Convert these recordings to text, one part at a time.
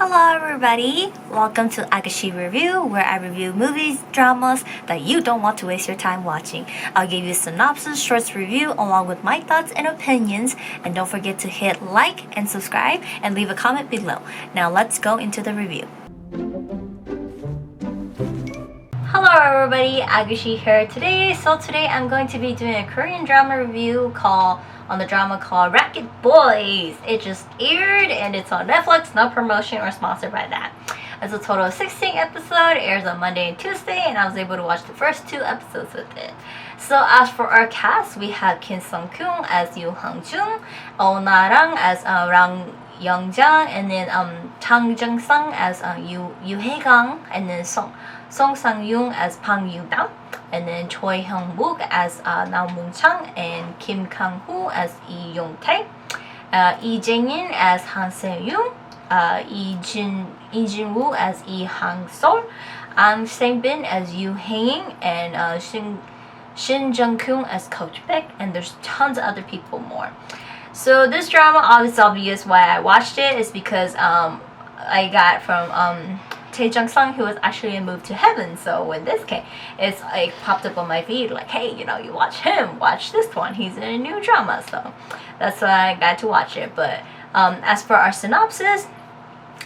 Hello everybody! Welcome to Agashi Review, where I review movies, dramas that you don't want to waste your time watching. I'll give you synopsis, shorts review along with my thoughts and opinions, and don't forget to hit like and subscribe and leave a comment below. Now let's go into the review. Hello everybody, Agashi here today. So today I'm going to be doing a Korean drama review on the drama called Racket Boys. It just aired and it's on Netflix, no promotion or sponsored by that. It's a total of 16 episodes, it airs on Monday and Tuesday, and I was able to watch the first 2 episodes with it. So as for our cast, we have Kim Sung-kyung as Yoo Hang-jung, Oh Na-rang as Rang Young-jang, and then Chang Jung-sung as Yoo Hae-gang, and then Song Sang-yoon as Pang Yu-dam, and then Choi Hyung-wook as Nam Moon-chang, and Kim Kang-hoo as Lee Yong-tae, Lee Jae-in as Han Se-yoon, Lee Jin-woo as Lee Hang-sol, An Sang-bin as Yoo Hae-in, and Shin Jung-kyung as Coach Baek, and there's tons of other people more. So this drama, it's obvious why I watched it is because I got from Tae Jung-sung, who was actually in Move to Heaven. So when this came, it's like popped up on my feed like, hey, you know, you watch him, watch this one, he's in a new drama. So that's why I got to watch it. But as for our synopsis,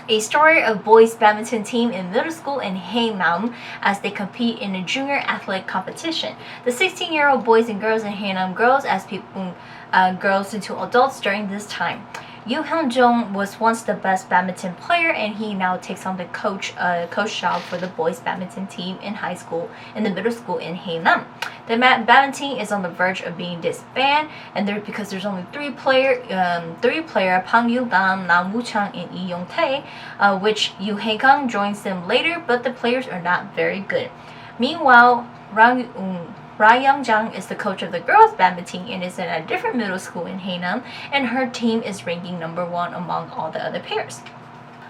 a story of boys badminton team in middle school in Haenam as they compete in a junior athletic competition. The 16-year-old boys and girls in Haenam grows as people grows into adults during this time. Yoo Hyun-jung was once the best badminton player, and he now takes on the coach job for the boys badminton team in the middle school in Haenam. The badminton team is on the verge of being disbanded, and because there's only three player Pang Yu-dam, Nam Woo-chang, and Lee Yong-tae, which Yoo Hae-gang joins them later, but the players are not very good. Meanwhile, Ra Young-jang is the coach of the girls' badminton team and is in a different middle school in Haenam, and her team is ranking number 1 among all the other pairs.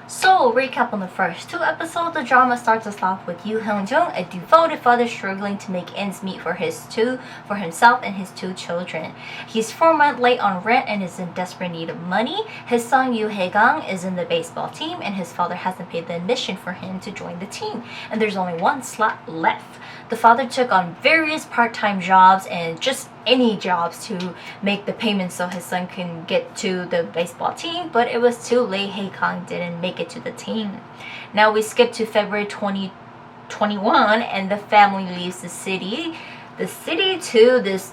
So, recap on the first 2 episodes, the drama starts us off with Yoo Hyun-jung, a devoted father struggling to make ends meet for himself and his 2 children. He's 4 months late on rent and is in desperate need of money. His son Yoo Hae-gang is in the baseball team, and his father hasn't paid the admission for him to join the team, and there's only 1 slot left. The father took on various part-time jobs and just any jobs to make the payments so his son can get to the baseball team, but it was too late. Hae-gang didn't make it to the team. Now we skip to February 2021, and the family leaves the city to this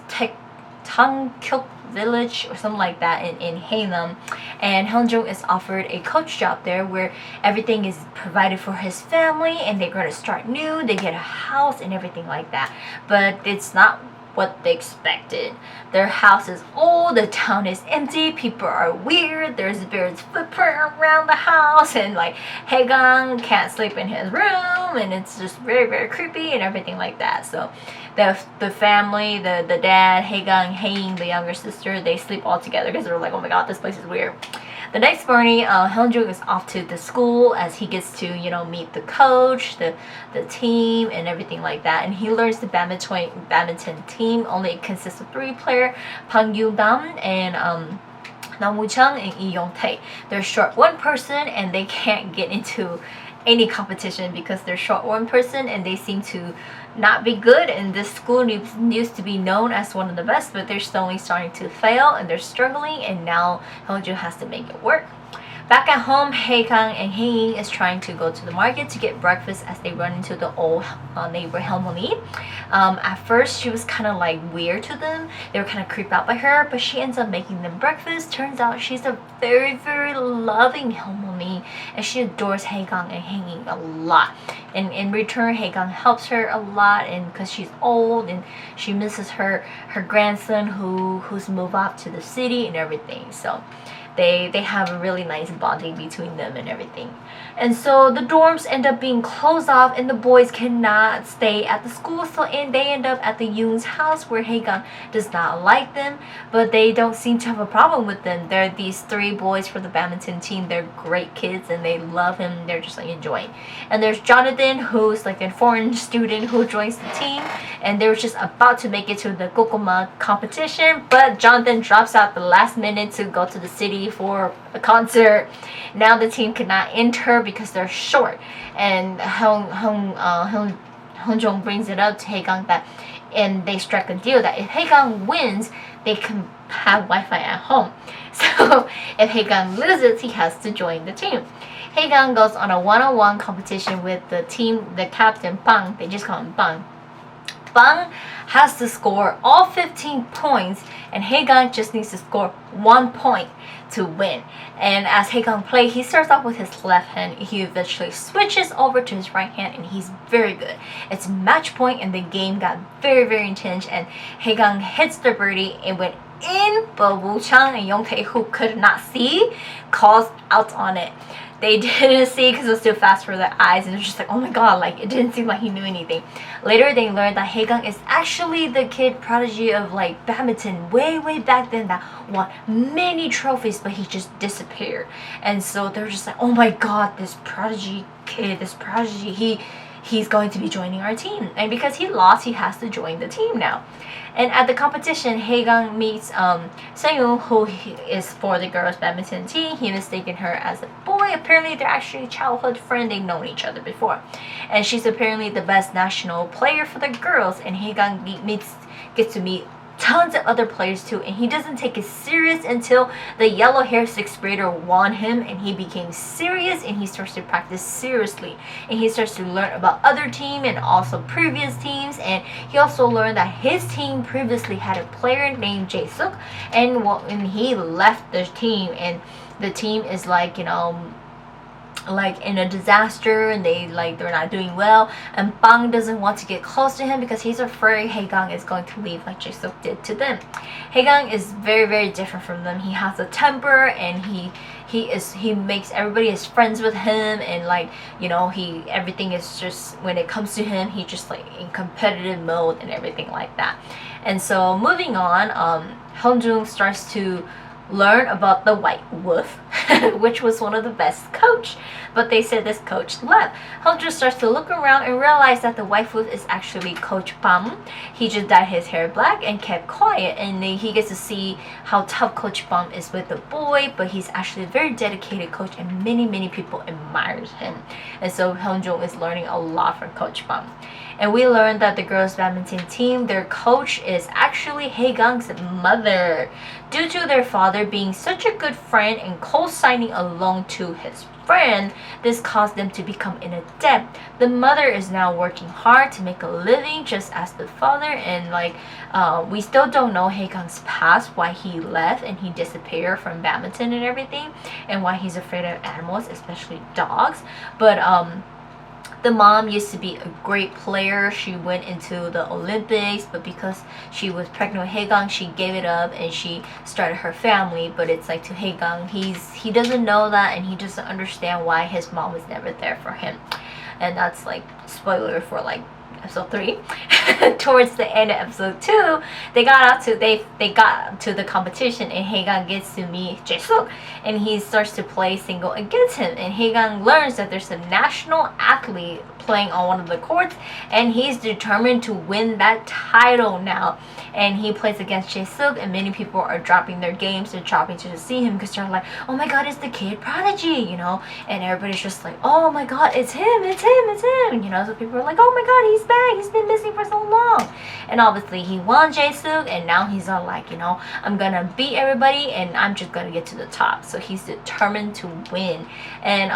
Tangkyuk village or something like that in Haenam, and Hyun-jung is offered a coach job there where everything is provided for his family and they're going to start new, they get a house and everything like that, but it's not what they expected. Their house is old, the town is empty, people are weird, there's various footprint around the house, and like Hae-gang can't sleep in his room, and it's just very, very creepy and everything like that. So the family, the dad, Hae-gang, Hae-in, the younger sister, they sleep all together because they're like, oh my god, this place is weird. The next morning, Hyun-jung is off to the school as he gets to, meet the coach, the team, and everything like that. And he learns the badminton team only consists of 3 players, Pang Yu-dam and Nam Woo-chang and Lee Yong-tae. They're short 1 person and they can't get into any competition because they're short 1 person and they seem to not be good, and this school used to be known as one of the best, but they're slowly starting to fail and they're struggling, and now Hyun-jung has to make it work. Back at home, Hae-gang and Hae-in is trying to go to the market to get breakfast as they run into the old neighbor Halmoni. At first, she was kind of like weird to them. They were kind of creeped out by her, but she ends up making them breakfast. Turns out she's a very, very loving Halmoni, and she adores Hae-gang and Hae-in a lot. And in return, Hae-gang helps her a lot, and because she's old and she misses her grandson who's moved off to the city and everything. So they have a really nice bonding between them and everything. And so the dorms end up being closed off and the boys cannot stay at the school, so they end up at the Yoon's house where Hae-gang does not like them, but they don't seem to have a problem with them. They're these 3 boys for the badminton team. They're great kids and they love him. They're just like enjoying. And there's Jonathan, who's like a foreign student who joins the team, and they were just about to make it to the Gokoma competition, but Jonathan drops out the last minute to go to the city party for a concert. Now the team could not enter because they're short, and Hyunjong brings it up to Haegang that, and they strike a deal that if Haegang wins, they can have Wi-Fi at home. So if Haegang loses, he has to join the team. Haegang goes on a one-on-one competition with the team, the captain Bang. They just call him Bang. Bang has to score all 15 points, and Haegang just needs to score 1 point to win. And as Haegang plays, he starts off with his left hand. He eventually switches over to his right hand, and he's very good. It's match point, and the game got very, very intense. And Haegang hits the birdie and went in, but Woo Chang and Yongtae, who could not see, calls out on it. They didn't see because it was too fast for their eyes, and it was just like, oh my god, like it didn't seem like he knew anything. Later they learned that Haegang is actually the kid prodigy of like badminton way back then that won many trophies, but he just disappeared. And so they're just like, oh my god, this prodigy kid, this prodigy, he's going to be joining our team. And because he lost, he has to join the team now. And at the competition, Haegang meets Seung, who is for the girls' badminton team. He mistaken her as a boy. Apparently, they're actually childhood friends. They've known each other before. And she's apparently the best national player for the girls. And Haegang gets to meet tons of other players too, and he doesn't take it serious until the yellow hair 6th grader won him, and he became serious and he starts to practice seriously, and he starts to learn about other team and also previous teams. And he also learned that his team previously had a player named Jae-suk, and when he left the team, and the team is like, you know, like in a disaster, and they're not doing well, and Bang doesn't want to get close to him because he's afraid Haegang is going to leave like Jae-suk did to them. Haegang is very different from them. He has a temper, and he makes everybody his friends with him, and like, you know, everything is just, when it comes to him, he just like in competitive mode and everything like that. And so moving on, Hyunjung starts to learn about the White Wolf, which was one of the best coach, but they said this coach left. Hyunjung starts to look around and realize that the White Wolf is actually Coach Bam. He just dyed his hair black and kept quiet, and he gets to see how tough Coach Bam is with the boy, but he's actually a very dedicated coach, and many people admires him. And so Hyunjung is learning a lot from Coach Bam. And we learned that the girls' badminton team, their coach is actually Haegang's mother. Due to their father being such a good friend and co-signing a loan to his friend, this caused them to become in a debt. The mother is now working hard to make a living just as the father, and like we still don't know Haegang's past, why he left and he disappeared from badminton and everything, and why he's afraid of animals, especially dogs. But the mom used to be a great player. She went into the Olympics, but because she was pregnant with Haegang, she gave it up and she started her family. But it's like, to Haegang, he doesn't know that, and he doesn't understand why his mom was never there for him. And that's like spoiler for like episode 3. Towards the end of episode 2, they got to the competition, and Haegang gets to meet Jae-suk, and he starts to play single against him, and Haegang learns that there's a national athlete playing on one of the courts, and he's determined to win that title now. And he plays against Jae-suk, and many people are dropping their games. They're dropping to see him because they're like, oh my god, it's the kid prodigy, you know. And everybody's just like, oh my god, it's him, you know. So people are like, oh my god, he's back, he's been missing for so long. And obviously he won Jae-suk, and now he's all like, you know, I'm gonna beat everybody and I'm just gonna get to the top. So he's determined to win. And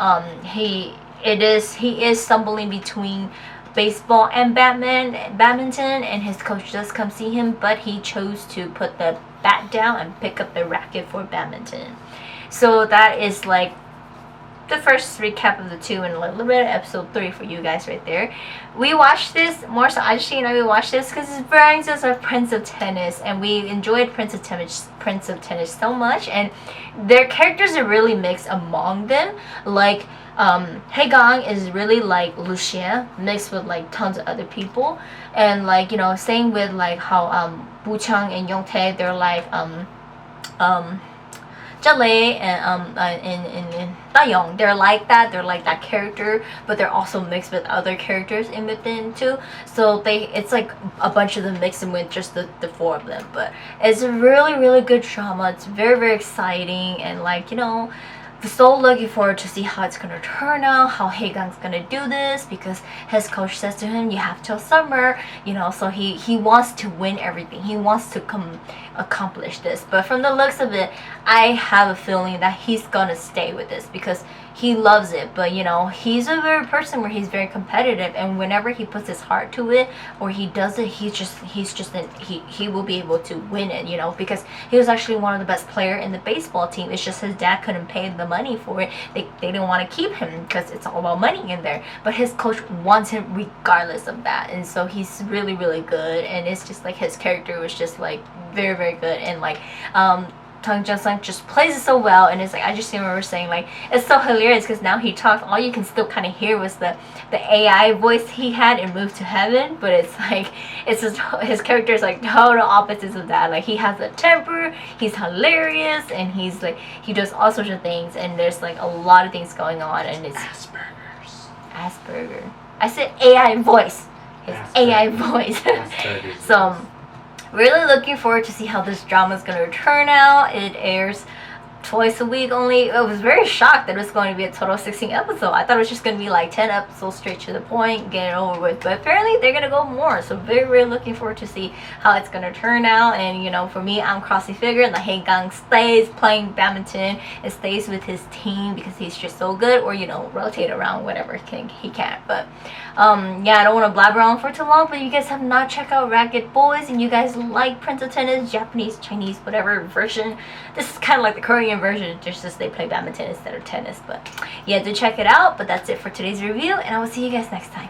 he is stumbling between baseball and badminton, and his coach does come see him, but he chose to put the bat down and pick up the racket for badminton. So that is like the first recap of the 2 and a little bit of episode 3 for you guys right there. We watched this, more so Ajushi and I, we watched this because it reminds us of Prince of Tennis, and we enjoyed Prince of Tennis so much, and their characters are really mixed among them. Like Haegang is really like Lucien mixed with like tons of other people, and like, you know, same with like how Woo Chang and Yongtae, they're like Jale and Taeyong, they're like that. They're like that character, but they're also mixed with other characters in within too. So it's like a bunch of them mixed in with just the four of them. But it's a really good drama. It's very exciting, and like, you know, so looking forward to see how it's gonna turn out, how Haegang's gonna do this, because his coach says to him, you have till summer, you know, so he wants to win everything. He wants to accomplish this. But from the looks of it, I have a feeling that he's gonna stay with this because he loves it. But you know, he's a very person where he's very competitive, and whenever he puts his heart to it or he does it, he will be able to win it, you know, because he was actually one of the best player in the baseball team. It's just his dad couldn't pay the money for it. They didn't want to keep him because it's all about money in there, but his coach wants him regardless of that. And so he's really good, and it's just like his character was just like very good. And like Tang Jung-sung just plays it so well, and it's like, I just remember saying like, it's so hilarious because now he talks, all you can still kind of hear was the AI voice he had in Move to Heaven, but it's like, it's just, his character is like total opposites of that. Like, he has a temper, he's hilarious, and he's like, he does all sorts of things, and there's like a lot of things going on, and it's Asperger. I said AI voice. His AI voice. So really looking forward to see how this drama is going to turn out. It airs twice a week only. I was very shocked that it was going to be a total of 16 episodes. I thought it was just going to be like 10 episodes straight to the point, get it over with. But apparently they're going to go more. So very looking forward to see how it's going to turn out. And you know, for me, I'm crossing fingers that Haegang stays playing badminton and stays with his team because he's just so good, or you know, rotate around whatever he can. But yeah, I don't want to blabber on for too long, but you guys have not checked out Racket Boys and you guys like Prince of Tennis, Japanese, Chinese, whatever version, this is kind of like the Korean version, just as they play badminton instead of tennis. But yeah, do check it out. But that's it for today's review, and I will see you guys next time.